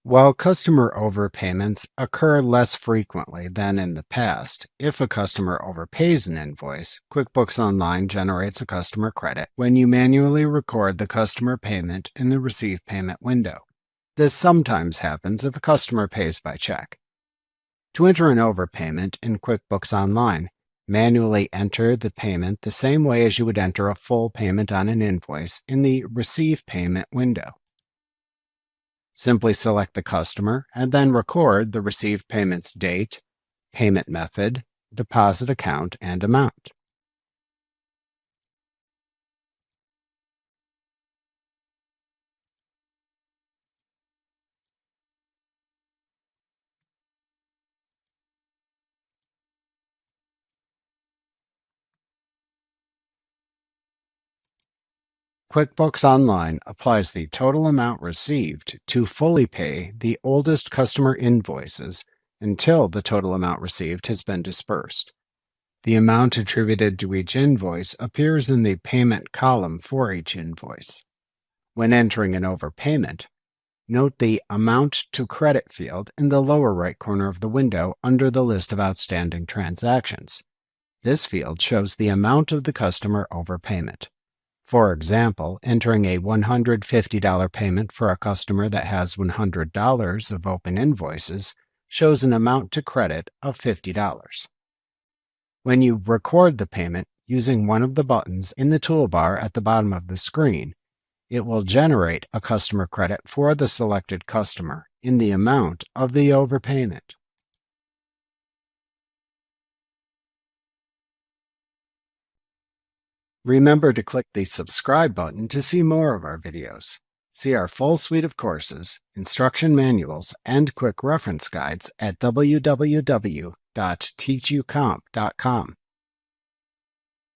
While customer overpayments occur less frequently than in the past, if a customer overpays an invoice, QuickBooks Online generates a customer credit when you manually record the customer payment in the Receive Payment window. This sometimes happens if a customer pays by check. To enter an overpayment in QuickBooks Online, manually enter the payment the same way as you would enter a full payment on an invoice in the Receive Payment window. Simply select the customer and then record the received payment's date, payment method, deposit account, and amount. QuickBooks Online applies the total amount received to fully pay the oldest customer invoices until the total amount received has been dispersed. The amount attributed to each invoice appears in the payment column for each invoice. When entering an overpayment, note the Amount to Credit field in the lower right corner of the window under the list of outstanding transactions. This field shows the amount of the customer overpayment. For example, entering a $150 payment for a customer that has $100 of open invoices shows an amount to credit of $50. When you record the payment using one of the buttons in the toolbar at the bottom of the screen, it will generate a customer credit for the selected customer in the amount of the overpayment. Remember to click the subscribe button to see more of our videos. See our full suite of courses, instruction manuals, and quick reference guides at www.teachucomp.com.